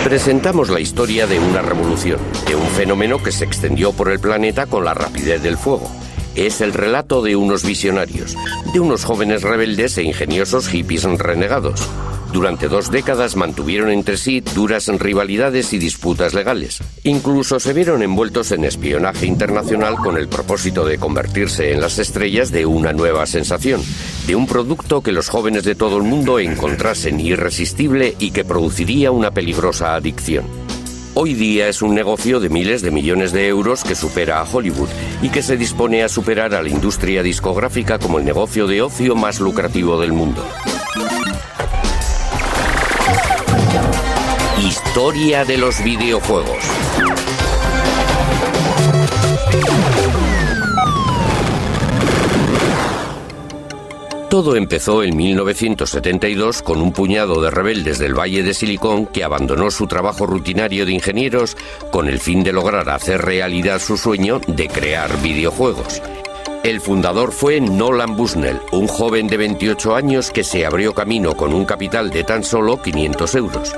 Presentamos la historia de una revolución, de un fenómeno que se extendió por el planeta con la rapidez del fuego. Es el relato de unos visionarios, de unos jóvenes rebeldes e ingeniosos hippies renegados. Durante 2 décadas mantuvieron entre sí duras rivalidades y disputas legales. Incluso se vieron envueltos en espionaje internacional con el propósito de convertirse en las estrellas de una nueva sensación, de un producto que los jóvenes de todo el mundo encontrasen irresistible y que produciría una peligrosa adicción. Hoy día es un negocio de miles de millones de euros que supera a Hollywood y que se dispone a superar a la industria discográfica como el negocio de ocio más lucrativo del mundo. Historia de los videojuegos. Todo empezó en 1972 con un puñado de rebeldes del Valle de Silicon que abandonó su trabajo rutinario de ingenieros con el fin de lograr hacer realidad su sueño de crear videojuegos. El fundador fue Nolan Bushnell, un joven de 28 años que se abrió camino con un capital de tan solo 500 euros.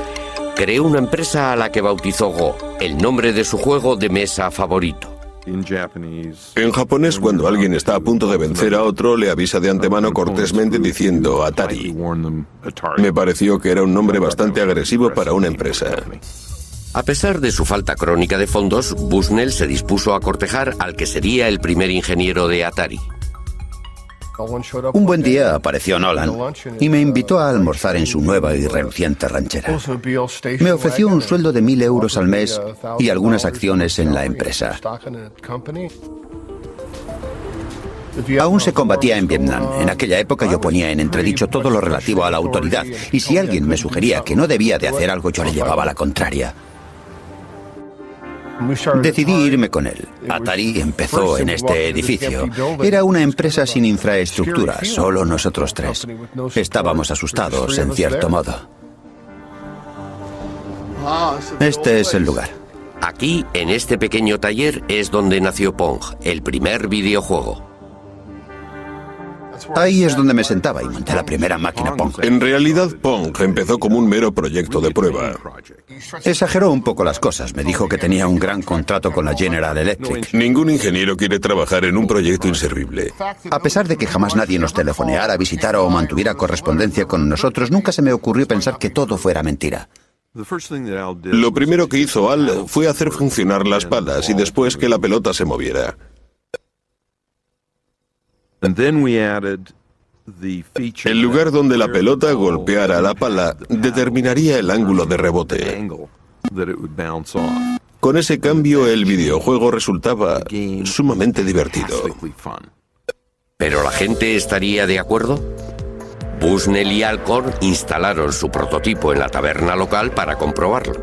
Creó una empresa a la que bautizó Go, el nombre de su juego de mesa favorito. En japonés, cuando alguien está a punto de vencer a otro, le avisa de antemano cortésmente diciendo Atari. Me pareció que era un nombre bastante agresivo para una empresa. A pesar de su falta crónica de fondos, Bushnell se dispuso a cortejar al que sería el primer ingeniero de Atari. Un buen día apareció Nolan y me invitó a almorzar en su nueva y reluciente ranchera. Me ofreció un sueldo de 1.000 euros al mes y algunas acciones en la empresa. Aún se combatía en Vietnam. En aquella época yo ponía en entredicho todo lo relativo a la autoridad, y si alguien me sugería que no debía de hacer algo, yo le llevaba la contraria. Decidí irme con él. Atari empezó en este edificio. Era una empresa sin infraestructura, solo nosotros 3. Estábamos asustados, en cierto modo. Este es el lugar. Aquí, en este pequeño taller, es donde nació Pong, el primer videojuego. Ahí es donde me sentaba y monté la primera máquina Pong. En realidad, Pong empezó como un mero proyecto de prueba. Exageró un poco las cosas. Me dijo que tenía un gran contrato con la General Electric. Ningún ingeniero quiere trabajar en un proyecto inservible. A pesar de que jamás nadie nos telefoneara, visitara o mantuviera correspondencia con nosotros, nunca se me ocurrió pensar que todo fuera mentira. Lo primero que hizo Al fue hacer funcionar las palas y después que la pelota se moviera. El lugar donde la pelota golpeara la pala determinaría el ángulo de rebote. Con ese cambio, el videojuego resultaba sumamente divertido. ¿Pero la gente estaría de acuerdo? Bushnell y Alcorn instalaron su prototipo en la taberna local para comprobarlo.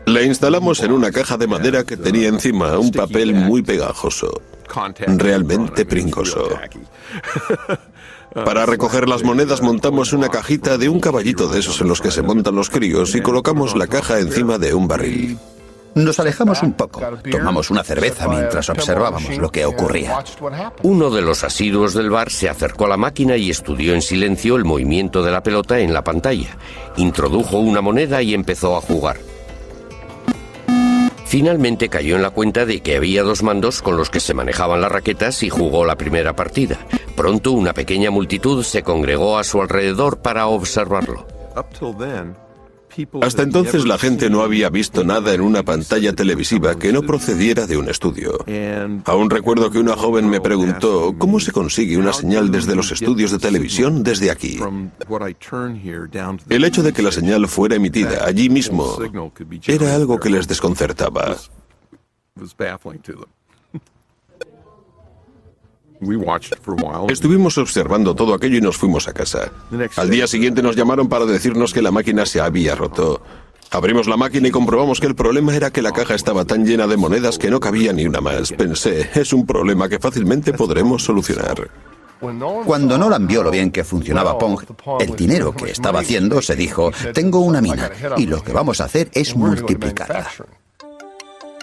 La instalamos en una caja de madera que tenía encima un papel muy pegajoso, realmente pringoso. Para recoger las monedas montamos una cajita de un caballito de esos en los que se montan los críos y colocamos la caja encima de un barril. Nos alejamos un poco, tomamos una cerveza mientras observábamos lo que ocurría. Uno de los asiduos del bar se acercó a la máquina y estudió en silencio el movimiento de la pelota en la pantalla. Introdujo una moneda y empezó a jugar. Finalmente cayó en la cuenta de que había 2 mandos con los que se manejaban las raquetas y jugó la primera partida. Pronto una pequeña multitud se congregó a su alrededor para observarlo. Hasta entonces la gente no había visto nada en una pantalla televisiva que no procediera de un estudio. Aún recuerdo que una joven me preguntó ¿cómo se consigue una señal desde los estudios de televisión desde aquí? El hecho de que la señal fuera emitida allí mismo era algo que les desconcertaba. Estuvimos observando todo aquello y nos fuimos a casa. Al día siguiente nos llamaron para decirnos que la máquina se había roto. Abrimos la máquina y comprobamos que el problema era que la caja estaba tan llena de monedas que no cabía ni una más. Pensé, es un problema que fácilmente podremos solucionar. Cuando Nolan vio lo bien que funcionaba Pong, el dinero que estaba haciendo, se dijo, tengo una mina y lo que vamos a hacer es multiplicarla.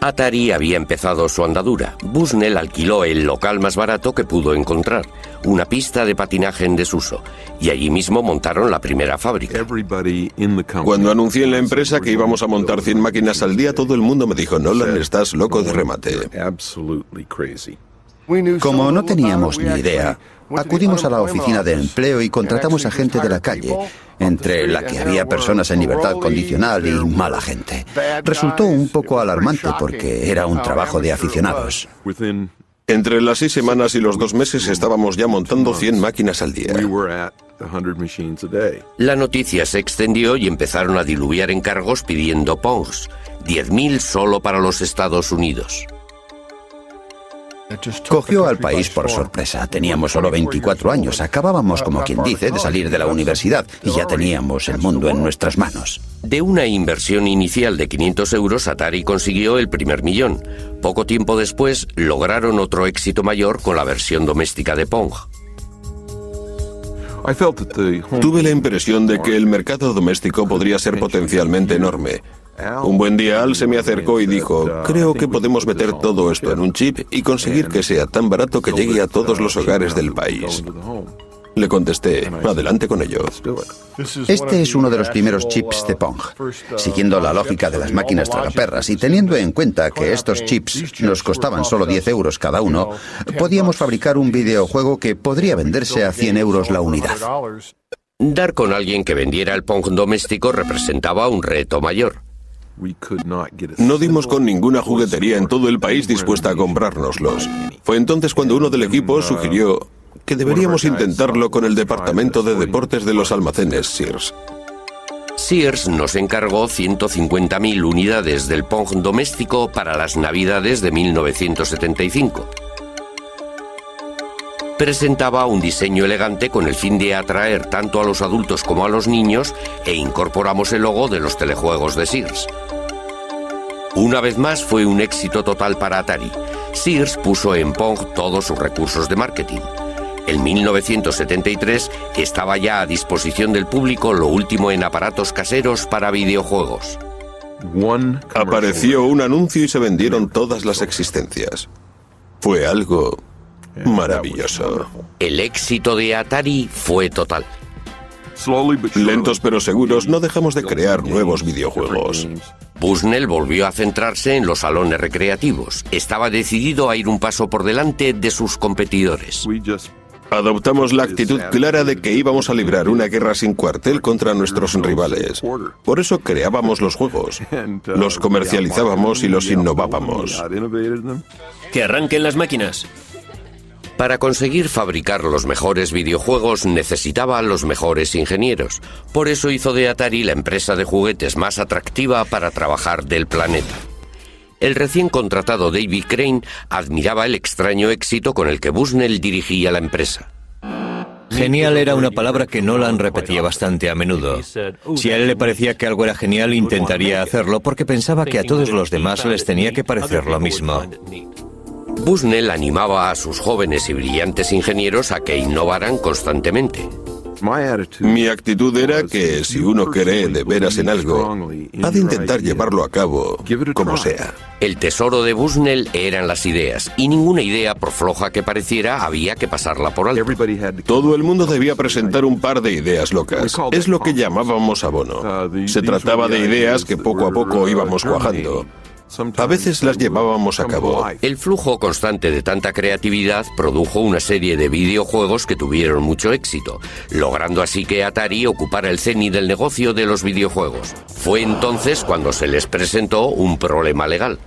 Atari había empezado su andadura. Bushnell alquiló el local más barato que pudo encontrar, una pista de patinaje en desuso, y allí mismo montaron la primera fábrica. Cuando anuncié en la empresa que íbamos a montar 100 máquinas al día, todo el mundo me dijo: Nolan, estás loco de remate. Como no teníamos ni idea, acudimos a la oficina de empleo y contratamos a gente de la calle, entre la que había personas en libertad condicional y mala gente. Resultó un poco alarmante porque era un trabajo de aficionados. Entre las 6 semanas y los 2 meses estábamos ya montando 100 máquinas al día. La noticia se extendió y empezaron a diluviar encargos pidiendo Pongs, 10.000 solo para los Estados Unidos. Cogió al país por sorpresa. Teníamos solo 24 años. Acabábamos, como quien dice, de salir de la universidad y ya teníamos el mundo en nuestras manos. De una inversión inicial de 500 euros, Atari consiguió el primer millón. Poco tiempo después, lograron otro éxito mayor con la versión doméstica de Pong. Tuve la impresión de que el mercado doméstico podría ser potencialmente enorme. Un buen día Al se me acercó y dijo: creo que podemos meter todo esto en un chip y conseguir que sea tan barato que llegue a todos los hogares del país. Le contesté: adelante con ello. Este es uno de los primeros chips de Pong. Siguiendo la lógica de las máquinas tragaperras y teniendo en cuenta que estos chips nos costaban solo 10 euros cada uno, podíamos fabricar un videojuego que podría venderse a 100 euros la unidad. Dar con alguien que vendiera el Pong doméstico representaba un reto mayor. No dimos con ninguna juguetería en todo el país dispuesta a comprárnoslos. Fue entonces cuando uno del equipo sugirió que deberíamos intentarlo con el departamento de deportes de los almacenes Sears. Sears nos encargó 150.000 unidades del Pong doméstico para las Navidades de 1975. Presentaba un diseño elegante con el fin de atraer tanto a los adultos como a los niños e incorporamos el logo de los telejuegos de Sears. Una vez más fue un éxito total para Atari. Sears puso en Pong todos sus recursos de marketing. En 1973 estaba ya a disposición del público lo último en aparatos caseros para videojuegos. Apareció un anuncio y se vendieron todas las existencias. Fue algo maravilloso. El éxito de Atari fue total. Lentos pero seguros, no dejamos de crear nuevos videojuegos. Bushnell volvió a centrarse en los salones recreativos. Estaba decidido a ir un paso por delante de sus competidores. Adoptamos la actitud clara de que íbamos a librar una guerra sin cuartel contra nuestros rivales. Por eso creábamos los juegos, los comercializábamos y los innovábamos. Que arranquen las máquinas. Para conseguir fabricar los mejores videojuegos necesitaba a los mejores ingenieros. Por eso hizo de Atari la empresa de juguetes más atractiva para trabajar del planeta. El recién contratado David Crane admiraba el extraño éxito con el que Bushnell dirigía la empresa. Genial era una palabra que Nolan repetía bastante a menudo. Si a él le parecía que algo era genial, intentaría hacerlo porque pensaba que a todos los demás les tenía que parecer lo mismo. Bushnell animaba a sus jóvenes y brillantes ingenieros a que innovaran constantemente. Mi actitud era que si uno cree de veras en algo, ha de intentar llevarlo a cabo como sea. El tesoro de Bushnell eran las ideas, y ninguna idea, por floja que pareciera, había que pasarla por alto. Todo el mundo debía presentar un par de ideas locas. Es lo que llamábamos abono. Se trataba de ideas que poco a poco íbamos cuajando. A veces las llevábamos a cabo. El flujo constante de tanta creatividad produjo una serie de videojuegos que tuvieron mucho éxito, logrando así que Atari ocupara el cenit del negocio de los videojuegos. Fue entonces cuando se les presentó un problema legal.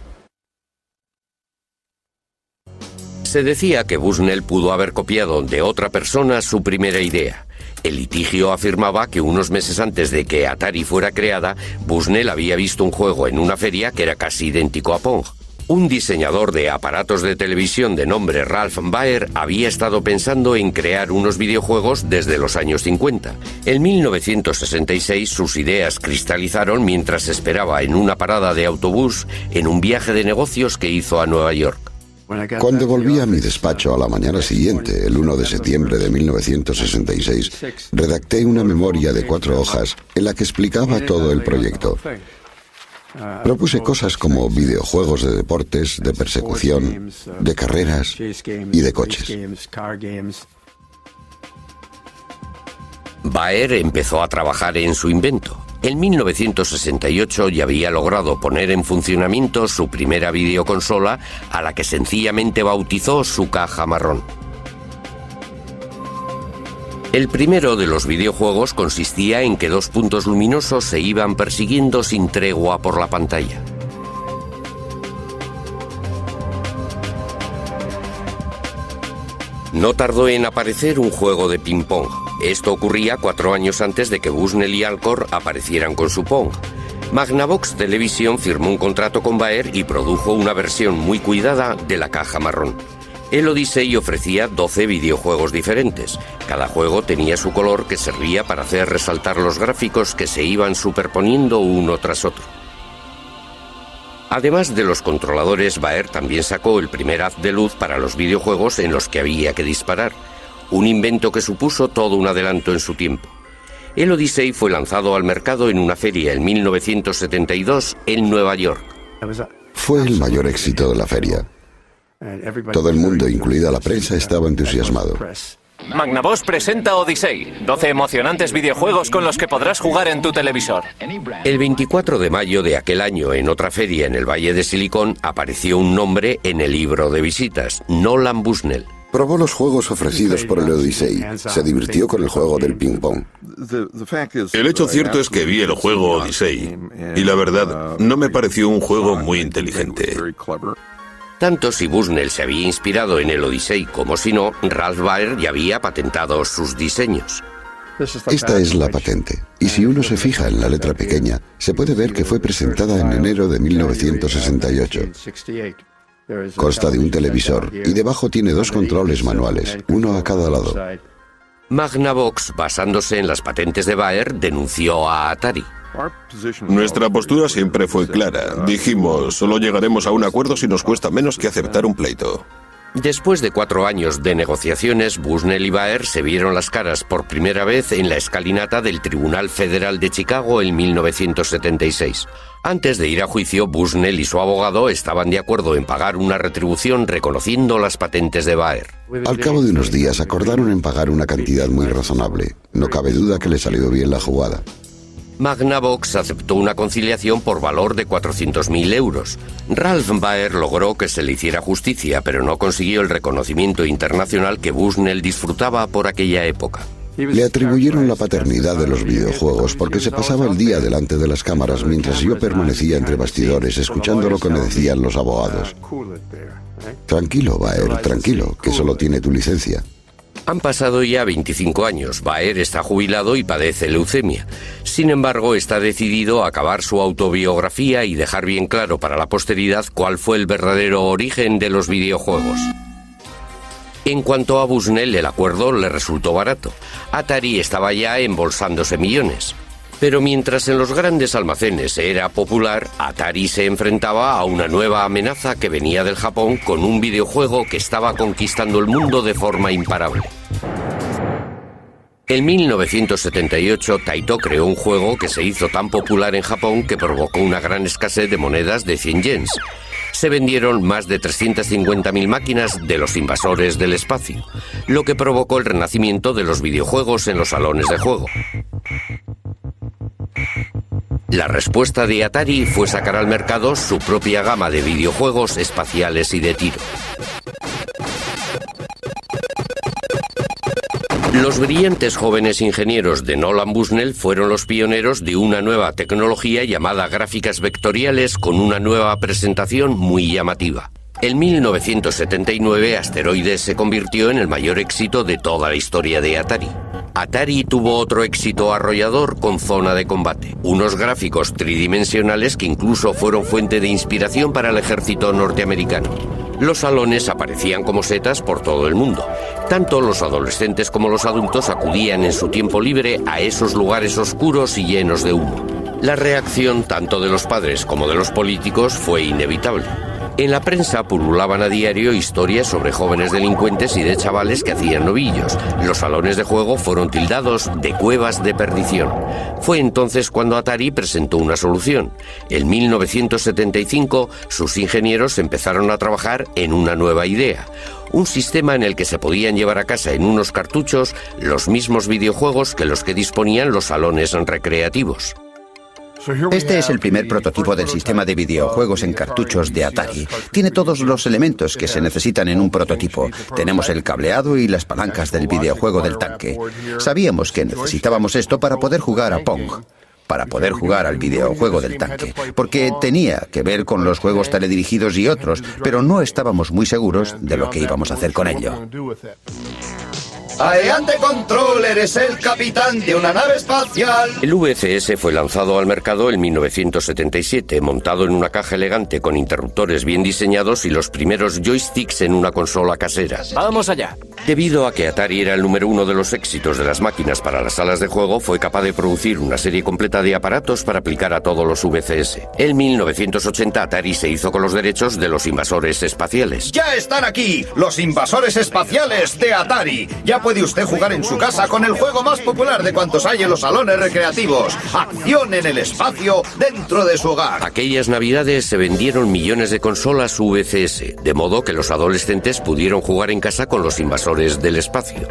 Se decía que Bushnell pudo haber copiado de otra persona su primera idea. El litigio afirmaba que unos meses antes de que Atari fuera creada, Bushnell había visto un juego en una feria que era casi idéntico a Pong. Un diseñador de aparatos de televisión de nombre Ralph Baer había estado pensando en crear unos videojuegos desde los años 50. En 1966 sus ideas cristalizaron mientras esperaba en una parada de autobús en un viaje de negocios que hizo a Nueva York. Cuando volví a mi despacho a la mañana siguiente, el 1 de septiembre de 1966, redacté una memoria de 4 hojas en la que explicaba todo el proyecto. Propuse cosas como videojuegos de deportes, de persecución, de carreras y de coches. Baer empezó a trabajar en su invento. En 1968 ya había logrado poner en funcionamiento su primera videoconsola, a la que sencillamente bautizó su caja marrón. El primero de los videojuegos consistía en que dos puntos luminosos se iban persiguiendo sin tregua por la pantalla. No tardó en aparecer un juego de ping-pong. Esto ocurría 4 años antes de que Bushnell y Alcor aparecieran con su Pong. Magnavox Television firmó un contrato con Baer y produjo una versión muy cuidada de la caja marrón. El Odyssey ofrecía 12 videojuegos diferentes. Cada juego tenía su color, que servía para hacer resaltar los gráficos que se iban superponiendo uno tras otro. Además de los controladores, Baer también sacó el primer haz de luz para los videojuegos en los que había que disparar. Un invento que supuso todo un adelanto en su tiempo. El Odyssey fue lanzado al mercado en una feria en 1972 en Nueva York. Fue el mayor éxito de la feria. Todo el mundo, incluida la prensa, estaba entusiasmado. Magnavox presenta Odyssey, 12 emocionantes videojuegos con los que podrás jugar en tu televisor. El 24 de mayo de aquel año, en otra feria en el Valle de Silicon, apareció un nombre en el libro de visitas: Nolan Bushnell. Probó los juegos ofrecidos por el Odyssey. Se divirtió con el juego del ping-pong. El hecho cierto es que vi el juego Odyssey y la verdad no me pareció un juego muy inteligente. Tanto si Bushnell se había inspirado en el Odyssey como si no, Ralph Baer ya había patentado sus diseños. Esta es la patente, y si uno se fija en la letra pequeña, se puede ver que fue presentada en enero de 1968. Consta de un televisor y debajo tiene 2 controles manuales, uno a cada lado. Magnavox, basándose en las patentes de Baer, denunció a Atari. Nuestra postura siempre fue clara. Dijimos, solo llegaremos a un acuerdo si nos cuesta menos que aceptar un pleito. Después de 4 años de negociaciones, Bushnell y Baer se vieron las caras por primera vez en la escalinata del Tribunal Federal de Chicago en 1976. Antes de ir a juicio, Bushnell y su abogado estaban de acuerdo en pagar una retribución reconociendo las patentes de Baer. Al cabo de unos días acordaron en pagar una cantidad muy razonable. No cabe duda que le salió bien la jugada. Magnavox aceptó una conciliación por valor de 400.000 euros. Ralph Baer logró que se le hiciera justicia, pero no consiguió el reconocimiento internacional que Bushnell disfrutaba por aquella época. Le atribuyeron la paternidad de los videojuegos porque se pasaba el día delante de las cámaras mientras yo permanecía entre bastidores escuchando lo que me decían los abogados. Tranquilo, Baer, tranquilo, que solo tiene tu licencia. Han pasado ya 25 años. Baer está jubilado y padece leucemia. Sin embargo, está decidido a acabar su autobiografía y dejar bien claro para la posteridad cuál fue el verdadero origen de los videojuegos. En cuanto a Bushnell, el acuerdo le resultó barato. Atari estaba ya embolsándose millones. Pero mientras en los grandes almacenes era popular, Atari se enfrentaba a una nueva amenaza que venía del Japón con un videojuego que estaba conquistando el mundo de forma imparable. En 1978, Taito creó un juego que se hizo tan popular en Japón que provocó una gran escasez de monedas de 100 yens. Se vendieron más de 350.000 máquinas de los invasores del espacio, lo que provocó el renacimiento de los videojuegos en los salones de juego. La respuesta de Atari fue sacar al mercado su propia gama de videojuegos espaciales y de tiro. Los brillantes jóvenes ingenieros de Nolan Bushnell fueron los pioneros de una nueva tecnología llamada gráficas vectoriales con una nueva presentación muy llamativa. En 1979, Asteroides se convirtió en el mayor éxito de toda la historia de Atari. Atari tuvo otro éxito arrollador con Zona de Combate, unos gráficos tridimensionales que incluso fueron fuente de inspiración para el ejército norteamericano. Los salones aparecían como setas por todo el mundo. Tanto los adolescentes como los adultos acudían en su tiempo libre a esos lugares oscuros y llenos de humo. La reacción tanto de los padres como de los políticos fue inevitable. En la prensa pululaban a diario historias sobre jóvenes delincuentes y de chavales que hacían novillos. Los salones de juego fueron tildados de cuevas de perdición. Fue entonces cuando Atari presentó una solución. En 1975, sus ingenieros empezaron a trabajar en una nueva idea. Un sistema en el que se podían llevar a casa en unos cartuchos los mismos videojuegos que los que disponían los salones recreativos. Este es el primer prototipo del sistema de videojuegos en cartuchos de Atari. Tiene todos los elementos que se necesitan en un prototipo. Tenemos el cableado y las palancas del videojuego del tanque. Sabíamos que necesitábamos esto para poder jugar a Pong, para poder jugar al videojuego del tanque, porque tenía que ver con los juegos teledirigidos y otros, pero no estábamos muy seguros de lo que íbamos a hacer con ello. Adelante, Controller, es el capitán de una nave espacial. El VCS fue lanzado al mercado en 1977, montado en una caja elegante con interruptores bien diseñados y los primeros joysticks en una consola casera. ¡Vamos allá! Debido a que Atari era el número uno de los éxitos de las máquinas para las salas de juego, fue capaz de producir una serie completa de aparatos para aplicar a todos los VCS. En 1980 Atari se hizo con los derechos de los invasores espaciales. ¡Ya están aquí! ¡Los invasores espaciales de Atari! Ya puede usted jugar en su casa con el juego más popular de cuantos hay en los salones recreativos. Acción en el espacio dentro de su hogar. Aquellas navidades se vendieron millones de consolas VCS, de modo que los adolescentes pudieron jugar en casa con los invasores del espacio.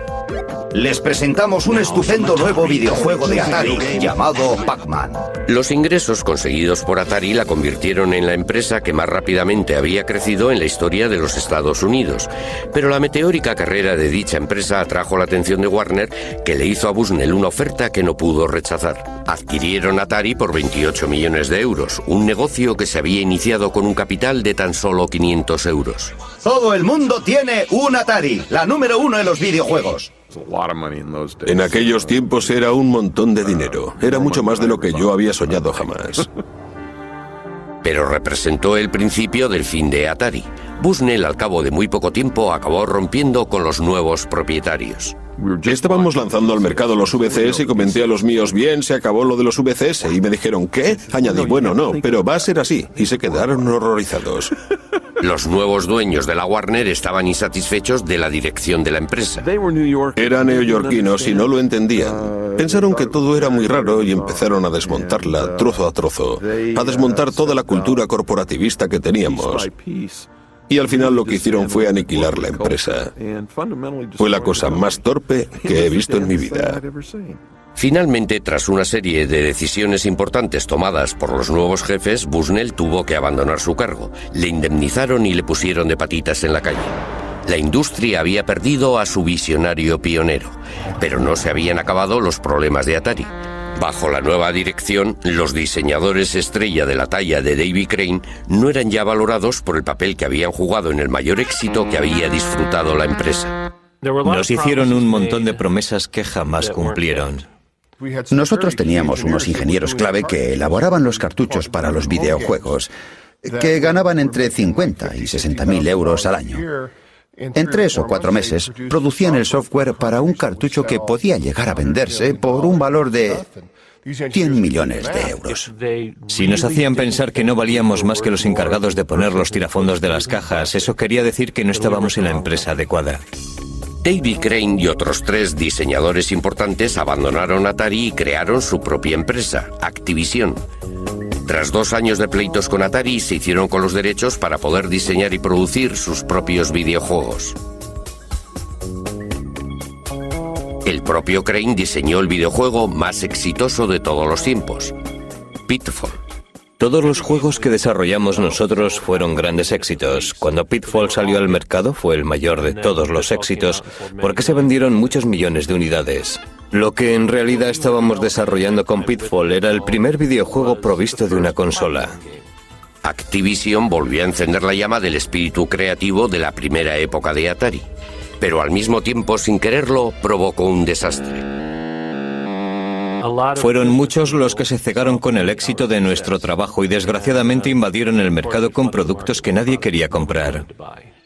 Les presentamos un estupendo nuevo videojuego de Atari llamado Pac-Man. Los ingresos conseguidos por Atari la convirtieron en la empresa que más rápidamente había crecido en la historia de los Estados Unidos. Pero la meteórica carrera de dicha empresa atrajo la atención de Warner, que le hizo a Bushnell una oferta que no pudo rechazar. Adquirieron Atari por 28 millones de euros, un negocio que se había iniciado con un capital de tan solo 500 euros. Todo el mundo tiene un Atari, la número uno en los videojuegos. En aquellos tiempos era un montón de dinero. Era mucho más de lo que yo había soñado jamás. Pero representó el principio del fin de Atari. Bushnell, al cabo de muy poco tiempo, acabó rompiendo con los nuevos propietarios. Estábamos lanzando al mercado los VCS y comenté a los míos, bien, se acabó lo de los VCS. Y me dijeron, ¿qué? Añadí, bueno, no, pero va a ser así. Y se quedaron horrorizados. Los nuevos dueños de la Warner estaban insatisfechos de la dirección de la empresa. Eran neoyorquinos y no lo entendían. Pensaron que todo era muy raro y empezaron a desmontarla trozo a trozo, a desmontar toda la cultura corporativista que teníamos. Y al final lo que hicieron fue aniquilar la empresa. Fue la cosa más torpe que he visto en mi vida. Finalmente, tras una serie de decisiones importantes tomadas por los nuevos jefes, Bushnell tuvo que abandonar su cargo. Le indemnizaron y le pusieron de patitas en la calle. La industria había perdido a su visionario pionero, pero no se habían acabado los problemas de Atari. Bajo la nueva dirección, los diseñadores estrella de la talla de David Crane no eran ya valorados por el papel que habían jugado en el mayor éxito que había disfrutado la empresa. Nos hicieron un montón de promesas que jamás cumplieron. Nosotros teníamos unos ingenieros clave que elaboraban los cartuchos para los videojuegos, que ganaban entre 50 y 60.000 euros al año. En 3 o 4 meses producían el software para un cartucho que podía llegar a venderse por un valor de 100 millones de euros. Si nos hacían pensar que no valíamos más que los encargados de poner los tirafondos de las cajas, eso quería decir que no estábamos en la empresa adecuada. David Crane y otros 3 diseñadores importantes abandonaron Atari y crearon su propia empresa, Activision. Tras 2 años de pleitos con Atari, se hicieron con los derechos para poder diseñar y producir sus propios videojuegos. El propio Crane diseñó el videojuego más exitoso de todos los tiempos, Pitfall. Todos los juegos que desarrollamos nosotros fueron grandes éxitos. Cuando Pitfall salió al mercado fue el mayor de todos los éxitos porque se vendieron muchos millones de unidades. Lo que en realidad estábamos desarrollando con Pitfall era el primer videojuego provisto de una consola. Activision volvió a encender la llama del espíritu creativo de la primera época de Atari, pero al mismo tiempo, sin quererlo, provocó un desastre. Fueron muchos los que se cegaron con el éxito de nuestro trabajo y desgraciadamente invadieron el mercado con productos que nadie quería comprar.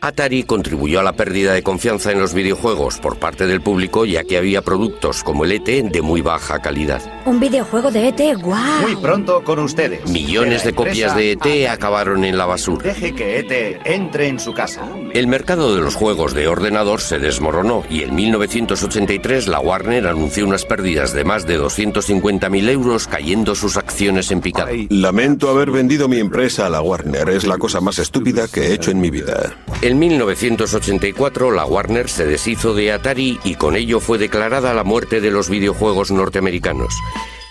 Atari contribuyó a la pérdida de confianza en los videojuegos por parte del público, ya que había productos como el E.T. de muy baja calidad. Un videojuego de E.T., ¡guau! Muy pronto con ustedes. Millones de copias de E.T. acabaron en la basura. Deje que E.T. entre en su casa. El mercado de los juegos de ordenador se desmoronó y en 1983 la Warner anunció unas pérdidas de más de 250.000 euros, cayendo sus acciones en picado. Lamento haber vendido mi empresa a la Warner. Es la cosa más estúpida que he hecho en mi vida. En 1984 la Warner se deshizo de Atari y con ello fue declarada la muerte de los videojuegos norteamericanos.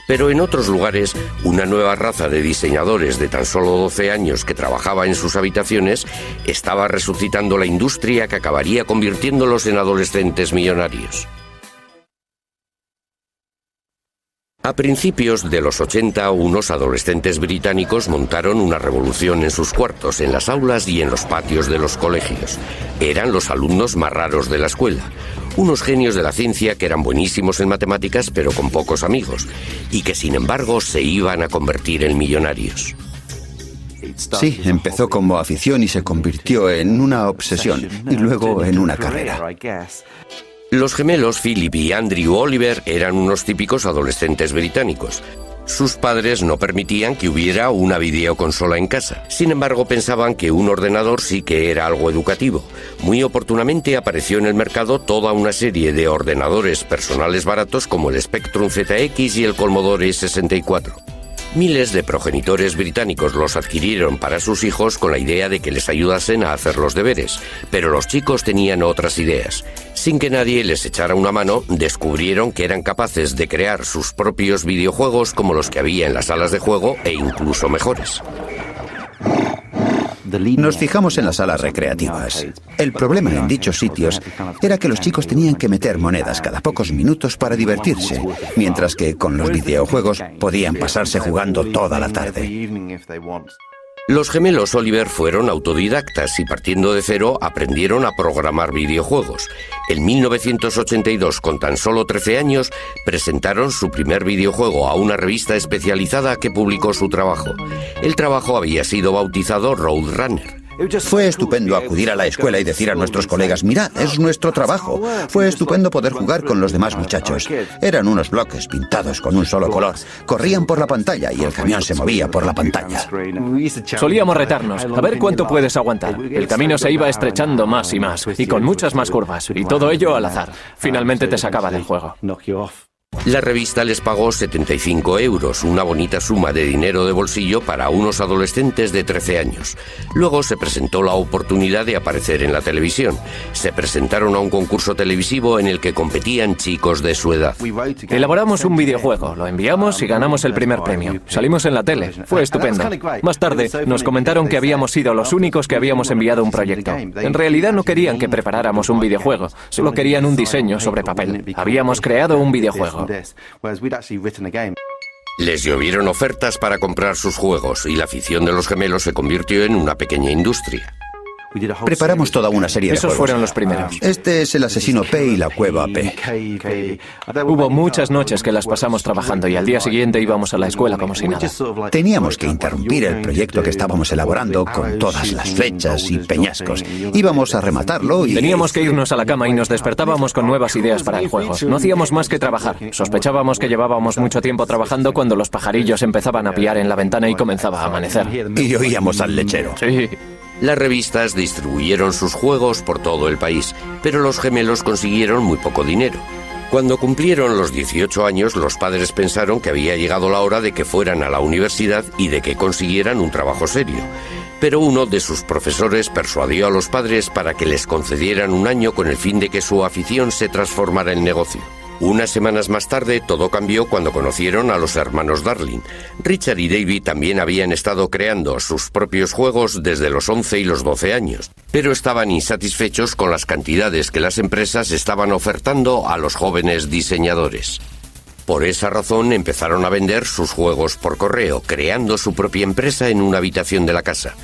Pero en otros lugares, una nueva raza de diseñadores de tan solo 12 años que trabajaba en sus habitaciones estaba resucitando la industria que acabaría convirtiéndolos en adolescentes millonarios. A principios de los 80, unos adolescentes británicos montaron una revolución en sus cuartos, en las aulas y en los patios de los colegios. Eran los alumnos más raros de la escuela. Unos genios de la ciencia que eran buenísimos en matemáticas pero con pocos amigos, y que sin embargo se iban a convertir en millonarios. Sí, empezó como afición y se convirtió en una obsesión, y luego en una carrera. Los gemelos Philip y Andrew Oliver eran unos típicos adolescentes británicos. Sus padres no permitían que hubiera una videoconsola en casa. Sin embargo, pensaban que un ordenador sí que era algo educativo. Muy oportunamente apareció en el mercado toda una serie de ordenadores personales baratos como el Spectrum ZX y el Commodore 64. Miles de progenitores británicos los adquirieron para sus hijos con la idea de que les ayudasen a hacer los deberes, pero los chicos tenían otras ideas. Sin que nadie les echara una mano, descubrieron que eran capaces de crear sus propios videojuegos como los que había en las salas de juego e incluso mejores. Nos fijamos en las salas recreativas. El problema en dichos sitios era que los chicos tenían que meter monedas cada pocos minutos para divertirse, mientras que con los videojuegos podían pasarse jugando toda la tarde. Los gemelos Oliver fueron autodidactas y partiendo de cero aprendieron a programar videojuegos. En 1982, con tan solo 13 años, presentaron su primer videojuego a una revista especializada que publicó su trabajo. El trabajo había sido bautizado Roadrunner. Fue estupendo acudir a la escuela y decir a nuestros colegas, mirad, es nuestro trabajo. Fue estupendo poder jugar con los demás muchachos. Eran unos bloques pintados con un solo color. Corrían por la pantalla y el camión se movía por la pantalla. Solíamos retarnos, a ver cuánto puedes aguantar. El camino se iba estrechando más y más, y con muchas más curvas, y todo ello al azar. Finalmente te sacaba del juego. La revista les pagó 75 euros, una bonita suma de dinero de bolsillo para unos adolescentes de 13 años. Luego se presentó la oportunidad de aparecer en la televisión. Se presentaron a un concurso televisivo en el que competían chicos de su edad. Elaboramos un videojuego, lo enviamos y ganamos el primer premio. Salimos en la tele, fue estupendo. Más tarde nos comentaron que habíamos sido los únicos que habíamos enviado un proyecto. En realidad no querían que preparáramos un videojuego, solo querían un diseño sobre papel. Habíamos creado un videojuego. Les llovieron ofertas para comprar sus juegos y la afición de los gemelos se convirtió en una pequeña industria. Preparamos toda una serie de Esos juegos. fueron los primeros. Este es el asesino P y la cueva P. Hubo muchas noches que las pasamos trabajando y al día siguiente íbamos a la escuela como si nada. Teníamos que interrumpir el proyecto que estábamos elaborando con todas las flechas y peñascos. Íbamos a rematarlo y... Teníamos que irnos a la cama y nos despertábamos con nuevas ideas para el juego. No hacíamos más que trabajar. Sospechábamos que llevábamos mucho tiempo trabajando cuando los pajarillos empezaban a piar en la ventana y comenzaba a amanecer. Y oíamos al lechero. Sí. Las revistas distribuyeron sus juegos por todo el país, pero los gemelos consiguieron muy poco dinero. Cuando cumplieron los 18 años, los padres pensaron que había llegado la hora de que fueran a la universidad y de que consiguieran un trabajo serio. Pero uno de sus profesores persuadió a los padres para que les concedieran un año con el fin de que su afición se transformara en negocio. Unas semanas más tarde todo cambió cuando conocieron a los hermanos Darling. Richard y David también habían estado creando sus propios juegos desde los 11 y los 12 años, pero estaban insatisfechos con las cantidades que las empresas estaban ofertando a los jóvenes diseñadores. Por esa razón empezaron a vender sus juegos por correo, creando su propia empresa en una habitación de la casa.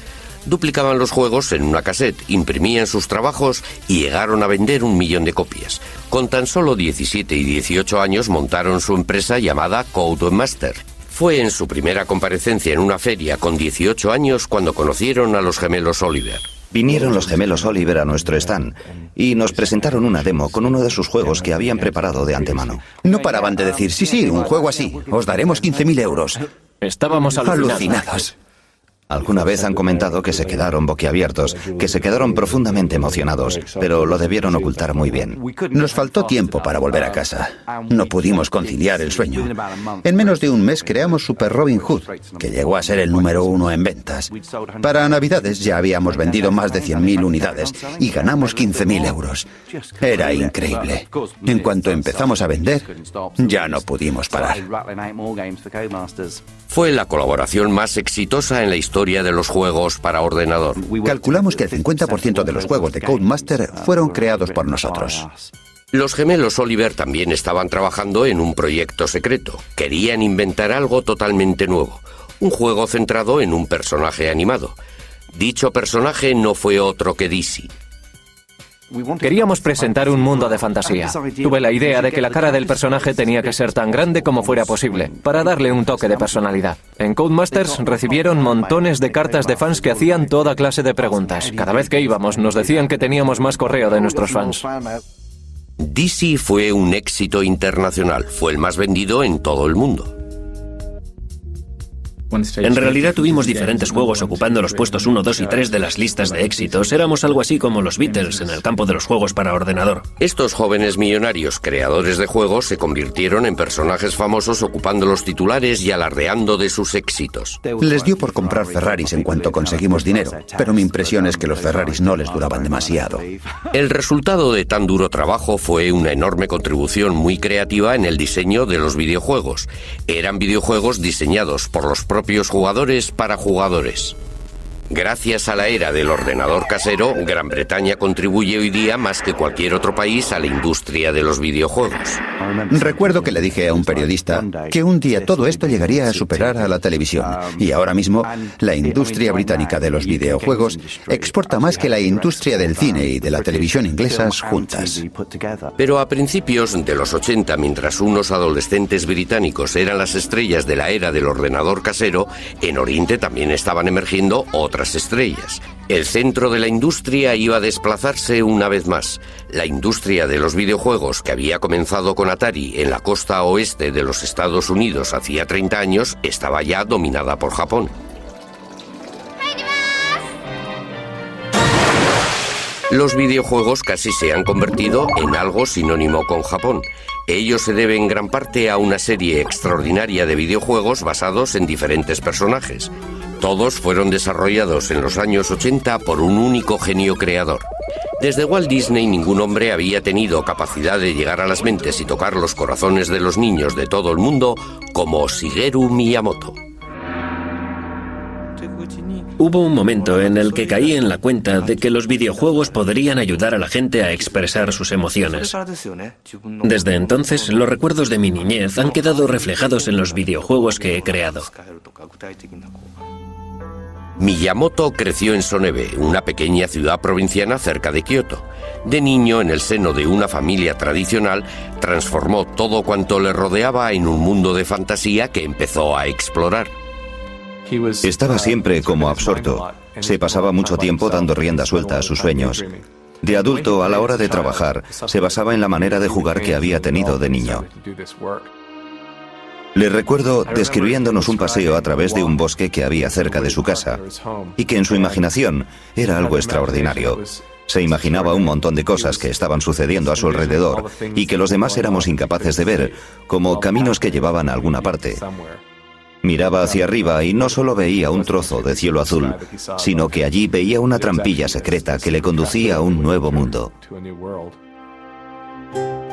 Duplicaban los juegos en una cassette, imprimían sus trabajos y llegaron a vender 1 millón de copias. Con tan solo 17 y 18 años montaron su empresa llamada Codemaster. Fue en su primera comparecencia en una feria con 18 años cuando conocieron a los gemelos Oliver. Vinieron los gemelos Oliver a nuestro stand y nos presentaron una demo con uno de sus juegos que habían preparado de antemano. No paraban de decir, sí, un juego así, os daremos 15.000 euros. Estábamos alucinados. Alguna vez han comentado que se quedaron boquiabiertos, que se quedaron profundamente emocionados, pero lo debieron ocultar muy bien. Nos faltó tiempo para volver a casa. No pudimos conciliar el sueño. En menos de un mes creamos Super Robin Hood, que llegó a ser el número 1 en ventas. Para Navidades ya habíamos vendido más de 100.000 unidades y ganamos 15.000 euros. Era increíble. En cuanto empezamos a vender, ya no pudimos parar. Fue la colaboración más exitosa en la historia de los juegos para ordenador. Calculamos que el 50% de los juegos de Codemaster fueron creados por nosotros. Los gemelos Oliver también estaban trabajando en un proyecto secreto. Querían inventar algo totalmente nuevo, un juego centrado en un personaje animado. Dicho personaje no fue otro que Dizzy. Queríamos presentar un mundo de fantasía. Tuve la idea de que la cara del personaje tenía que ser tan grande como fuera posible, para darle un toque de personalidad. En Codemasters recibieron montones de cartas de fans que hacían toda clase de preguntas. Cada vez que íbamos nos decían que teníamos más correo de nuestros fans. Dizzy fue un éxito internacional, fue el más vendido en todo el mundo. En realidad tuvimos diferentes juegos ocupando los puestos 1, 2 y 3 de las listas de éxitos. Éramos algo así como los Beatles en el campo de los juegos para ordenador. Estos jóvenes millonarios creadores de juegos se convirtieron en personajes famosos ocupando los titulares y alardeando de sus éxitos. Les dio por comprar Ferraris en cuanto conseguimos dinero, pero mi impresión es que los Ferraris no les duraban demasiado. El resultado de tan duro trabajo fue una enorme contribución muy creativa en el diseño de los videojuegos. Eran videojuegos diseñados por los propios jugadores para jugadores. Gracias a la era del ordenador casero, Gran Bretaña contribuye hoy día más que cualquier otro país a la industria de los videojuegos. Recuerdo que le dije a un periodista que un día todo esto llegaría a superar a la televisión. Y ahora mismo, la industria británica de los videojuegos exporta más que la industria del cine y de la televisión inglesas juntas. Pero a principios de los 80, mientras unos adolescentes británicos eran las estrellas de la era del ordenador casero, en Oriente también estaban emergiendo otras estrellas. El centro de la industria iba a desplazarse una vez más. La industria de los videojuegos, que había comenzado con Atari en la costa oeste de los Estados Unidos hacía 30 años, estaba ya dominada por Japón. Los videojuegos casi se han convertido en algo sinónimo con Japón. Ello se debe en gran parte a una serie extraordinaria de videojuegos basados en diferentes personajes. Todos fueron desarrollados en los años 80 por un único genio creador. Desde Walt Disney ningún hombre había tenido capacidad de llegar a las mentes y tocar los corazones de los niños de todo el mundo como Shigeru Miyamoto. Hubo un momento en el que caí en la cuenta de que los videojuegos podrían ayudar a la gente a expresar sus emociones. Desde entonces, los recuerdos de mi niñez han quedado reflejados en los videojuegos que he creado. Miyamoto creció en Sonebe, una pequeña ciudad provinciana cerca de Kioto. De niño, en el seno de una familia tradicional, transformó todo cuanto le rodeaba en un mundo de fantasía que empezó a explorar. Estaba siempre como absorto. Se pasaba mucho tiempo dando rienda suelta a sus sueños. De adulto, a la hora de trabajar, se basaba en la manera de jugar que había tenido de niño. Le recuerdo describiéndonos un paseo a través de un bosque que había cerca de su casa y que en su imaginación era algo extraordinario. Se imaginaba un montón de cosas que estaban sucediendo a su alrededor y que los demás éramos incapaces de ver, como caminos que llevaban a alguna parte. Miraba hacia arriba y no solo veía un trozo de cielo azul, sino que allí veía una trampilla secreta que le conducía a un nuevo mundo.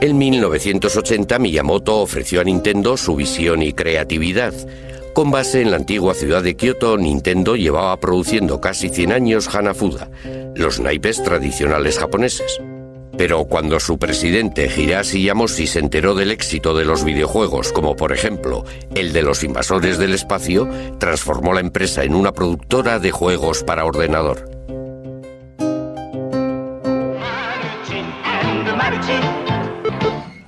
En 1980, Miyamoto ofreció a Nintendo su visión y creatividad. Con base en la antigua ciudad de Kioto, Nintendo llevaba produciendo casi 100 años Hanafuda, los naipes tradicionales japoneses. Pero cuando su presidente Hiroshi Yamauchi se enteró del éxito de los videojuegos, como por ejemplo el de los invasores del espacio, transformó la empresa en una productora de juegos para ordenador.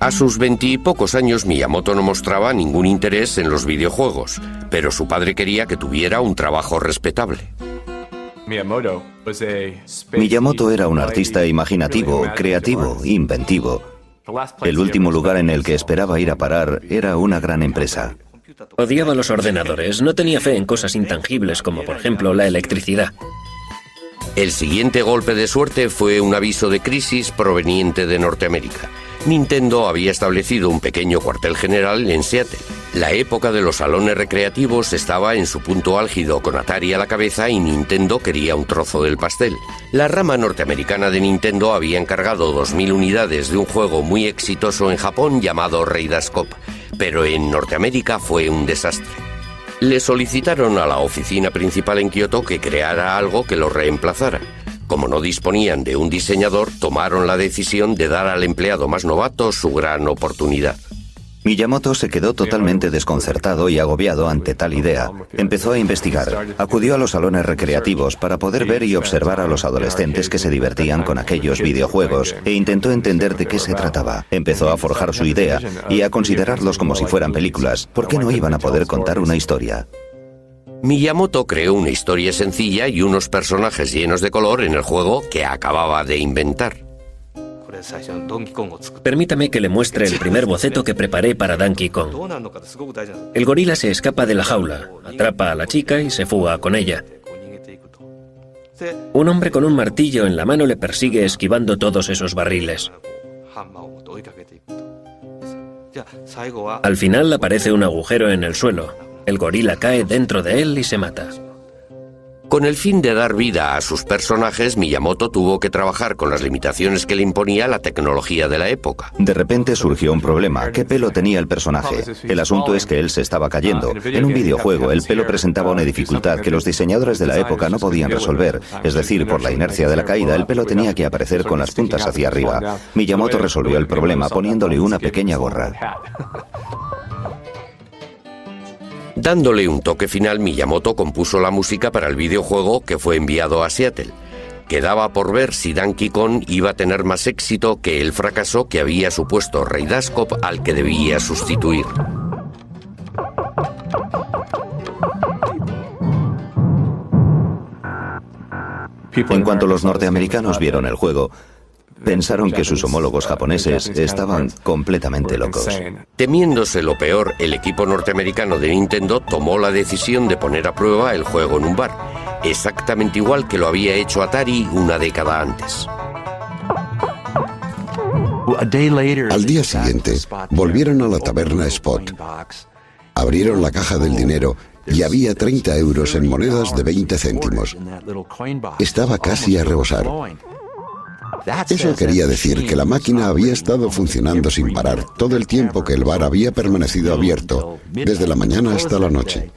A sus 20 y pocos años, Miyamoto no mostraba ningún interés en los videojuegos, pero su padre quería que tuviera un trabajo respetable. Miyamoto era un artista imaginativo, creativo, inventivo. El último lugar en el que esperaba ir a parar era una gran empresa. Odiaba los ordenadores, no tenía fe en cosas intangibles como por ejemplo la electricidad. El siguiente golpe de suerte fue un aviso de crisis proveniente de Norteamérica. Nintendo había establecido un pequeño cuartel general en Seattle. La época de los salones recreativos estaba en su punto álgido, con Atari a la cabeza, y Nintendo quería un trozo del pastel. La rama norteamericana de Nintendo había encargado 2000 unidades de un juego muy exitoso en Japón llamado Raiders Cop, pero en Norteamérica fue un desastre. Le solicitaron a la oficina principal en Kioto que creara algo que lo reemplazara. Como no disponían de un diseñador, tomaron la decisión de dar al empleado más novato su gran oportunidad. Miyamoto se quedó totalmente desconcertado y agobiado ante tal idea. Empezó a investigar. Acudió a los salones recreativos para poder ver y observar a los adolescentes que se divertían con aquellos videojuegos e intentó entender de qué se trataba. Empezó a forjar su idea y a considerarlos como si fueran películas. ¿Por qué no iban a poder contar una historia? Miyamoto creó una historia sencilla y unos personajes llenos de color en el juego que acababa de inventar. Permítame que le muestre el primer boceto que preparé para Donkey Kong. El gorila se escapa de la jaula, atrapa a la chica y se fuga con ella. Un hombre con un martillo en la mano le persigue esquivando todos esos barriles. Al final aparece un agujero en el suelo. El gorila cae dentro de él y se mata. Con el fin de dar vida a sus personajes, Miyamoto tuvo que trabajar con las limitaciones que le imponía la tecnología de la época. De repente surgió un problema. ¿Qué pelo tenía el personaje? El asunto es que él se estaba cayendo. En un videojuego, el pelo presentaba una dificultad que los diseñadores de la época no podían resolver. Es decir, por la inercia de la caída, el pelo tenía que aparecer con las puntas hacia arriba. Miyamoto resolvió el problema poniéndole una pequeña gorra. Dándole un toque final, Miyamoto compuso la música para el videojuego que fue enviado a Seattle. Quedaba por ver si Donkey Kong iba a tener más éxito que el fracaso que había supuesto Raiders Cop, al que debía sustituir. En cuanto los norteamericanos vieron el juego, pensaron que sus homólogos japoneses estaban completamente locos. Temiéndose lo peor, el equipo norteamericano de Nintendo tomó la decisión de poner a prueba el juego en un bar, exactamente igual que lo había hecho Atari una década antes. Al día siguiente, volvieron a la taberna Spot. Abrieron la caja del dinero y había 30 euros en monedas de 20 céntimos. Estaba casi a rebosar. Eso quería decir que la máquina había estado funcionando sin parar todo el tiempo que el bar había permanecido abierto, desde la mañana hasta la noche.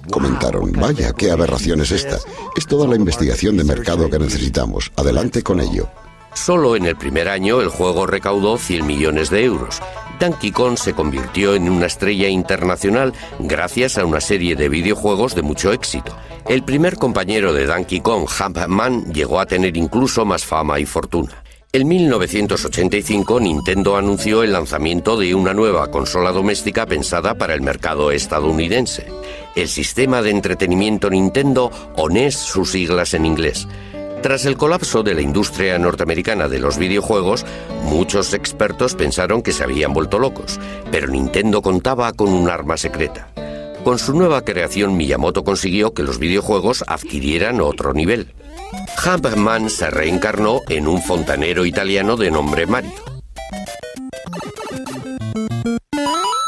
Comentaron: vaya, qué aberración es esta. Es toda la investigación de mercado que necesitamos. Adelante con ello. Solo en el primer año el juego recaudó 100 millones de euros. Donkey Kong se convirtió en una estrella internacional gracias a una serie de videojuegos de mucho éxito. El primer compañero de Donkey Kong, Jumpman, llegó a tener incluso más fama y fortuna. En 1985, Nintendo anunció el lanzamiento de una nueva consola doméstica pensada para el mercado estadounidense. El sistema de entretenimiento Nintendo, o NES, sus siglas en inglés. Tras el colapso de la industria norteamericana de los videojuegos, muchos expertos pensaron que se habían vuelto locos, pero Nintendo contaba con un arma secreta. Con su nueva creación, Miyamoto consiguió que los videojuegos adquirieran otro nivel. Jumpman se reencarnó en un fontanero italiano de nombre Mario.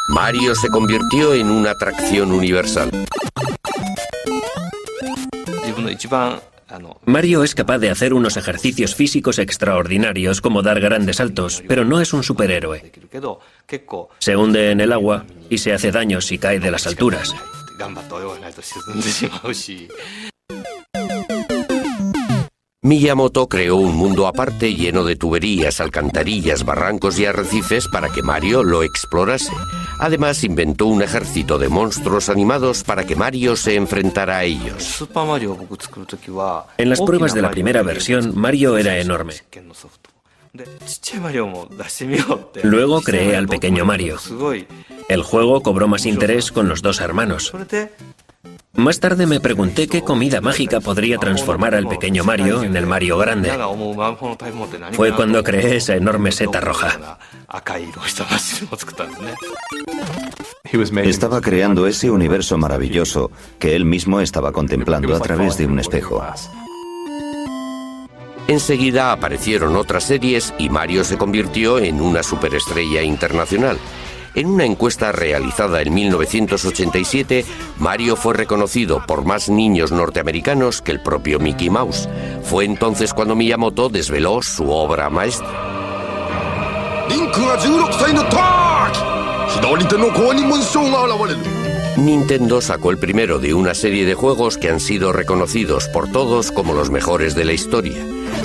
Mario se convirtió en una atracción universal. Mario es capaz de hacer unos ejercicios físicos extraordinarios, como dar grandes saltos, pero no es un superhéroe. Se hunde en el agua y se hace daño si cae de las alturas. Miyamoto creó un mundo aparte lleno de tuberías, alcantarillas, barrancos y arrecifes para que Mario lo explorase. Además, inventó un ejército de monstruos animados para que Mario se enfrentara a ellos. En las pruebas de la primera versión, Mario era enorme. Luego creé al pequeño Mario. El juego cobró más interés con los dos hermanos. Más tarde me pregunté qué comida mágica podría transformar al pequeño Mario en el Mario grande. Fue cuando creé esa enorme seta roja. Estaba creando ese universo maravilloso que él mismo estaba contemplando a través de un espejo. Enseguida aparecieron otras series y Mario se convirtió en una superestrella internacional. En una encuesta realizada en 1987, Mario fue reconocido por más niños norteamericanos que el propio Mickey Mouse. Fue entonces cuando Miyamoto desveló su obra maestra. Nintendo sacó el primero de una serie de juegos que han sido reconocidos por todos como los mejores de la historia.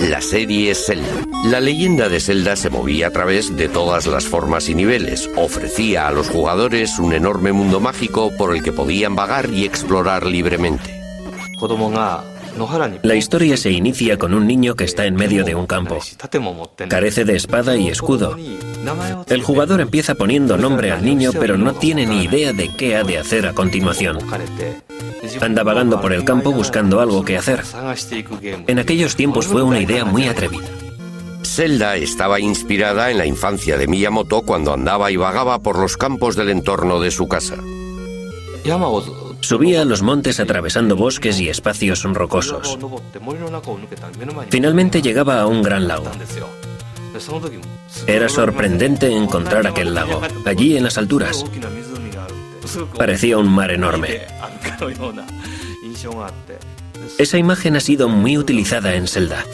La serie Zelda. La leyenda de Zelda se movía a través de todas las formas y niveles. Ofrecía a los jugadores un enorme mundo mágico por el que podían vagar y explorar libremente. La historia se inicia con un niño que está en medio de un campo. Carece de espada y escudo. El jugador empieza poniendo nombre al niño, pero no tiene ni idea de qué ha de hacer a continuación. Anda vagando por el campo buscando algo que hacer. En aquellos tiempos fue una idea muy atrevida. Zelda estaba inspirada en la infancia de Miyamoto cuando andaba y vagaba por los campos del entorno de su casa. Subía a los montes atravesando bosques y espacios rocosos. Finalmente llegaba a un gran lago. Era sorprendente encontrar aquel lago, allí en las alturas. Parecía un mar enorme. Esa imagen ha sido muy utilizada en Zelda.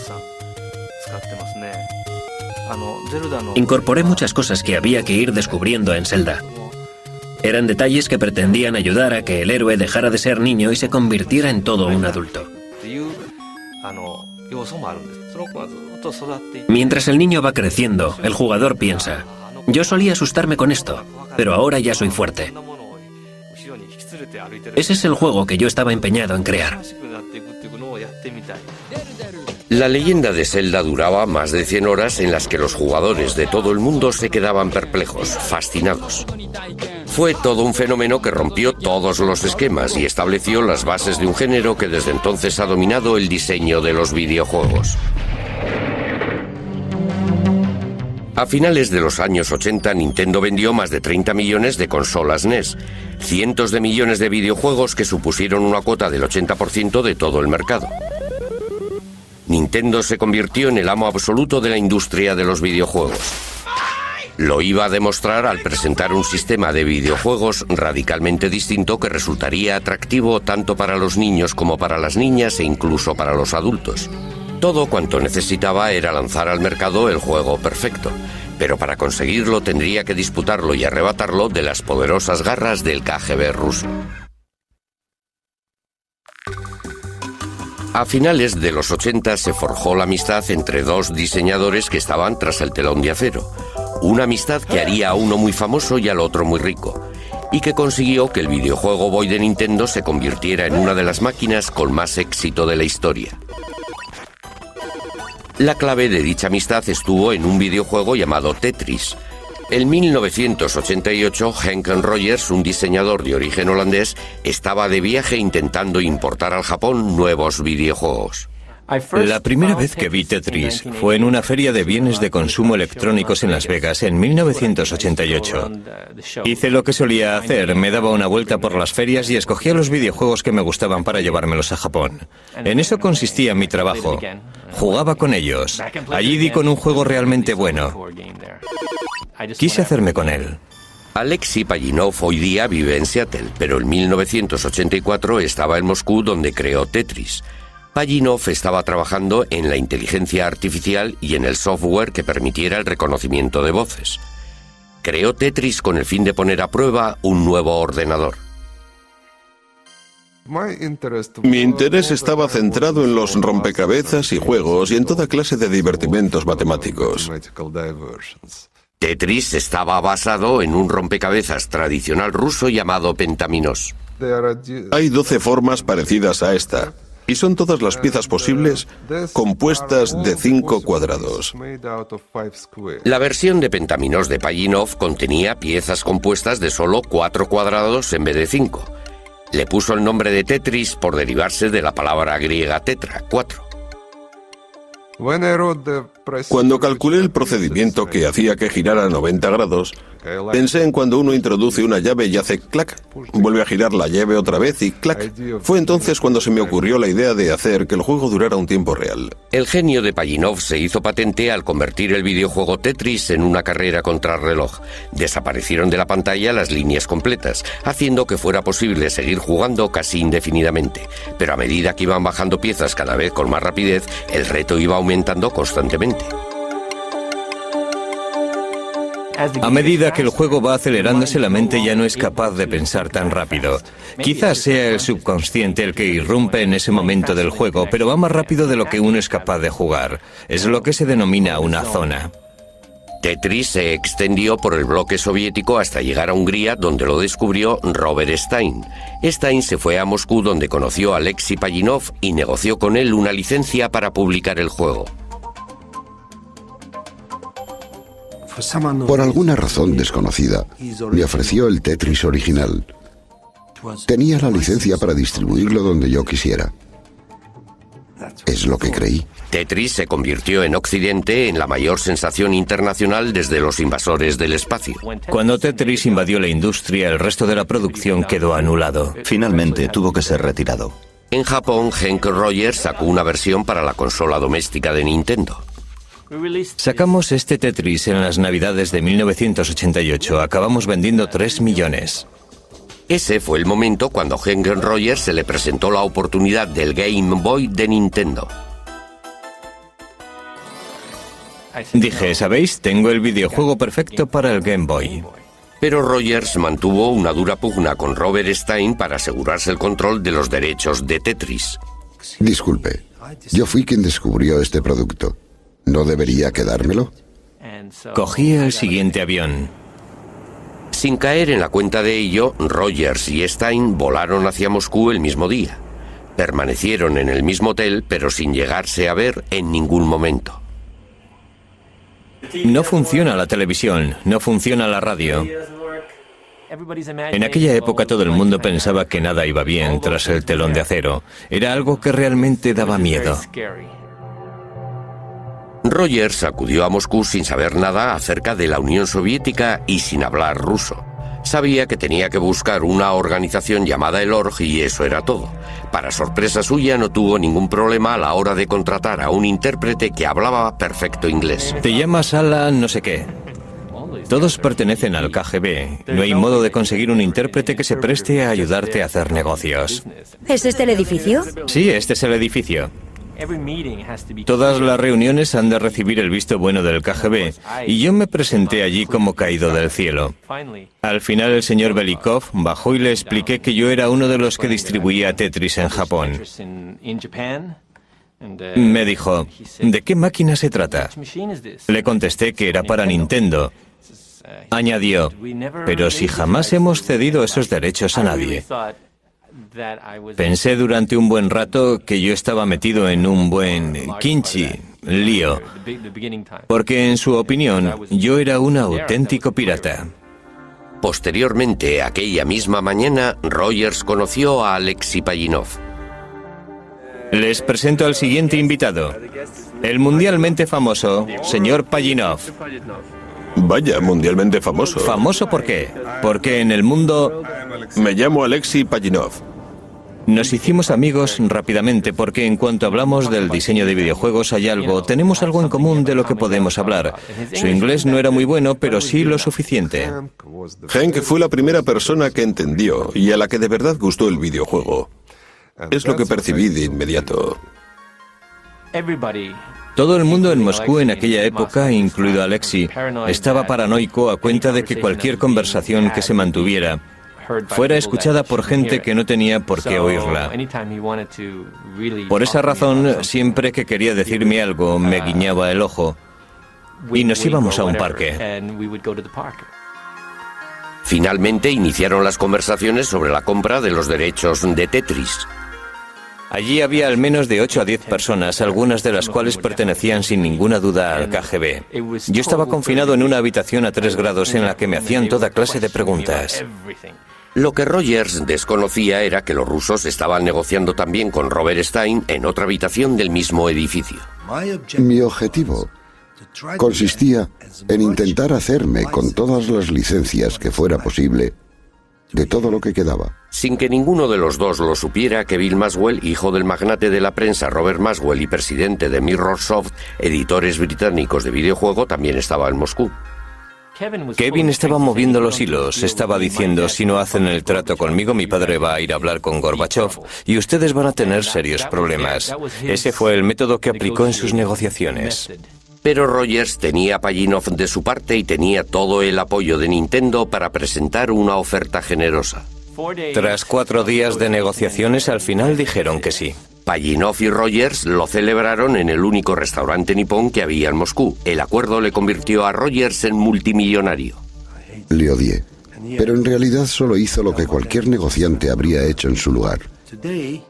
Incorporé muchas cosas que había que ir descubriendo en Zelda. Eran detalles que pretendían ayudar a que el héroe dejara de ser niño y se convirtiera en todo un adulto. Mientras el niño va creciendo, el jugador piensa: yo solía asustarme con esto, pero ahora ya soy fuerte. Ese es el juego que yo estaba empeñado en crear. La leyenda de Zelda duraba más de 100 horas en las que los jugadores de todo el mundo se quedaban perplejos, fascinados. Fue todo un fenómeno que rompió todos los esquemas y estableció las bases de un género que desde entonces ha dominado el diseño de los videojuegos. A finales de los años 80, Nintendo vendió más de 30 millones de consolas NES, cientos de millones de videojuegos que supusieron una cuota del 80% de todo el mercado. Nintendo se convirtió en el amo absoluto de la industria de los videojuegos. Lo iba a demostrar al presentar un sistema de videojuegos radicalmente distinto que resultaría atractivo tanto para los niños como para las niñas e incluso para los adultos. Todo cuanto necesitaba era lanzar al mercado el juego perfecto, pero para conseguirlo tendría que disputarlo y arrebatarlo de las poderosas garras del KGB ruso. A finales de los 80 se forjó la amistad entre dos diseñadores que estaban tras el telón de acero. Una amistad que haría a uno muy famoso y al otro muy rico, y que consiguió que el videojuego Boy de Nintendo se convirtiera en una de las máquinas con más éxito de la historia. La clave de dicha amistad estuvo en un videojuego llamado Tetris. En 1988, Henk Rogers, un diseñador de origen holandés, estaba de viaje intentando importar al Japón nuevos videojuegos. La primera vez que vi Tetris fue en una feria de bienes de consumo electrónicos en Las Vegas en 1988. Hice lo que solía hacer, me daba una vuelta por las ferias y escogía los videojuegos que me gustaban para llevármelos a Japón. En eso consistía mi trabajo. Jugaba con ellos. Allí di con un juego realmente bueno. Quise hacerme con él. Alexei Pajitnov hoy día vive en Seattle, pero en 1984 estaba en Moscú donde creó Tetris. Pajitnov estaba trabajando en la inteligencia artificial y en el software que permitiera el reconocimiento de voces. Creó Tetris con el fin de poner a prueba un nuevo ordenador. Mi interés estaba centrado en los rompecabezas y juegos y en toda clase de divertimentos matemáticos. Tetris estaba basado en un rompecabezas tradicional ruso llamado Pentaminos. Hay 12 formas parecidas a esta, y son todas las piezas posibles compuestas de 5 cuadrados. La versión de Pentaminos de Pajitnov contenía piezas compuestas de solo 4 cuadrados en vez de 5. Le puso el nombre de Tetris por derivarse de la palabra griega tetra, 4. Cuando calculé el procedimiento que hacía que girara a 90 grados, pensé en cuando uno introduce una llave y hace clac, vuelve a girar la llave otra vez y clac. Fue entonces cuando se me ocurrió la idea de hacer que el juego durara un tiempo real. El genio de Pajitnov se hizo patente al convertir el videojuego Tetris en una carrera contrarreloj. Desaparecieron de la pantalla las líneas completas, haciendo que fuera posible seguir jugando casi indefinidamente. Pero a medida que iban bajando piezas cada vez con más rapidez, el reto iba aumentando constantemente. A medida que el juego va acelerándose, la mente ya no es capaz de pensar tan rápido. Quizás sea el subconsciente el que irrumpe en ese momento del juego, pero va más rápido de lo que uno es capaz de jugar. Es lo que se denomina una zona. Tetris se extendió por el bloque soviético hasta llegar a Hungría, donde lo descubrió Robert Stein. Stein se fue a Moscú, donde conoció a Alexei Pajitnov y negoció con él una licencia para publicar el juego. Por alguna razón desconocida, me ofreció el Tetris original. Tenía la licencia para distribuirlo donde yo quisiera. Es lo que creí. Tetris se convirtió en Occidente en la mayor sensación internacional desde Los invasores del espacio. Cuando Tetris invadió la industria, el resto de la producción quedó anulado. Finalmente tuvo que ser retirado. En Japón, Henk Rogers sacó una versión para la consola doméstica de Nintendo. Sacamos este Tetris en las Navidades de 1988. Acabamos vendiendo 3 millones. Ese fue el momento cuando a Henk Rogers se le presentó la oportunidad del Game Boy de Nintendo. Dije, ¿sabéis? Tengo el videojuego perfecto para el Game Boy. Pero Rogers mantuvo una dura pugna con Robert Stein para asegurarse el control de los derechos de Tetris. Disculpe, yo fui quien descubrió este producto. ¿No debería quedármelo? Cogí el siguiente avión. Sin caer en la cuenta de ello, Rogers y Stein volaron hacia Moscú el mismo día. Permanecieron en el mismo hotel, pero sin llegarse a ver en ningún momento. No funciona la televisión, no funciona la radio. En aquella época todo el mundo pensaba que nada iba bien tras el telón de acero. Era algo que realmente daba miedo. Rogers acudió a Moscú sin saber nada acerca de la Unión Soviética y sin hablar ruso. Sabía que tenía que buscar una organización llamada el Org y eso era todo. Para sorpresa suya, no tuvo ningún problema a la hora de contratar a un intérprete que hablaba perfecto inglés. Te llamas Alan no sé qué. Todos pertenecen al KGB. No hay modo de conseguir un intérprete que se preste a ayudarte a hacer negocios. ¿Es este el edificio? Sí, este es el edificio. Todas las reuniones han de recibir el visto bueno del KGB, y yo me presenté allí como caído del cielo. Al final el señor Belikov bajó y le expliqué que yo era uno de los que distribuía Tetris en Japón. Me dijo, ¿de qué máquina se trata? Le contesté que era para Nintendo. Añadió, pero si jamás hemos cedido esos derechos a nadie. Pensé durante un buen rato que yo estaba metido en un buen lío, porque en su opinión yo era un auténtico pirata. Posteriormente, aquella misma mañana, Rogers conoció a Alexei Pajitnov. Les presento al siguiente invitado, el mundialmente famoso señor Pajitnov. Vaya, mundialmente famoso. ¿Famoso por qué? Porque en el mundo... Me llamo Alexei Pajitnov. Nos hicimos amigos rápidamente porque en cuanto hablamos del diseño de videojuegos tenemos algo en común de lo que podemos hablar. Su inglés no era muy bueno, pero sí lo suficiente. Henk fue la primera persona que entendió y a la que de verdad gustó el videojuego. Es lo que percibí de inmediato. Todo el mundo en Moscú en aquella época, incluido Alexei, estaba paranoico a cuenta de que cualquier conversación que se mantuviera fuera escuchada por gente que no tenía por qué oírla. Por esa razón, siempre que quería decirme algo, me guiñaba el ojo y nos íbamos a un parque. Finalmente iniciaron las conversaciones sobre la compra de los derechos de Tetris. Allí había al menos de 8 a 10 personas, algunas de las cuales pertenecían sin ninguna duda al KGB. Yo estaba confinado en una habitación a 3 grados en la que me hacían toda clase de preguntas. Lo que Rogers desconocía era que los rusos estaban negociando también con Robert Stein en otra habitación del mismo edificio. Mi objetivo consistía en intentar hacerme con todas las licencias que fuera posible de todo lo que quedaba. Sin que ninguno de los dos lo supiera, que Bill Maxwell, hijo del magnate de la prensa Robert Maxwell y presidente de Mirrorsoft, editores británicos de videojuego, también estaba en Moscú. Kevin estaba moviendo los hilos, estaba diciendo, si no hacen el trato conmigo, mi padre va a ir a hablar con Gorbachev y ustedes van a tener serios problemas. Ese fue el método que aplicó en sus negociaciones. Pero Rogers tenía a Pajitnov de su parte y tenía todo el apoyo de Nintendo para presentar una oferta generosa. Tras 4 días de negociaciones, al final dijeron que sí. Pajitnov y Rogers lo celebraron en el único restaurante nipón que había en Moscú. El acuerdo le convirtió a Rogers en multimillonario. Le odié, pero en realidad solo hizo lo que cualquier negociante habría hecho en su lugar.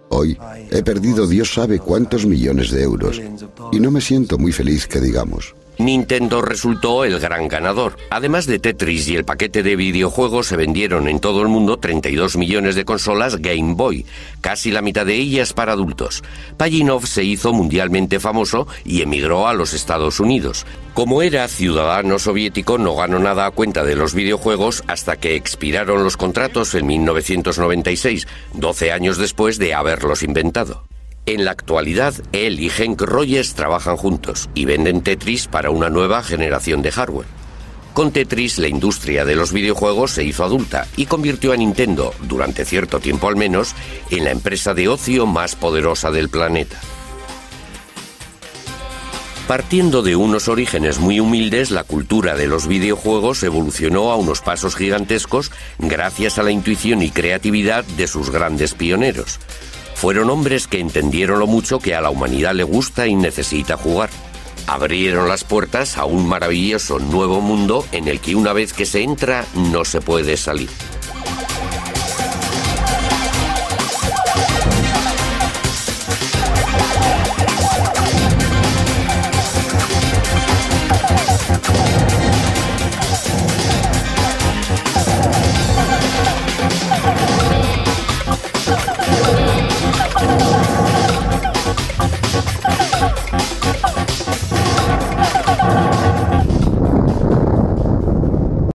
Hoy he perdido Dios sabe cuántos millones de euros y no me siento muy feliz que digamos. Nintendo resultó el gran ganador. Además de Tetris y el paquete de videojuegos, se vendieron en todo el mundo 32 millones de consolas Game Boy, casi la mitad de ellas para adultos. Pajitnov se hizo mundialmente famoso y emigró a los Estados Unidos. Como era ciudadano soviético, no ganó nada a cuenta de los videojuegos hasta que expiraron los contratos en 1996, 12 años después de haberlos inventado. En la actualidad, él y Henk Rogers trabajan juntos y venden Tetris para una nueva generación de hardware. Con Tetris, la industria de los videojuegos se hizo adulta y convirtió a Nintendo, durante cierto tiempo al menos, en la empresa de ocio más poderosa del planeta. Partiendo de unos orígenes muy humildes, la cultura de los videojuegos evolucionó a unos pasos gigantescos gracias a la intuición y creatividad de sus grandes pioneros. Fueron hombres que entendieron lo mucho que a la humanidad le gusta y necesita jugar. Abrieron las puertas a un maravilloso nuevo mundo en el que una vez que se entra no se puede salir.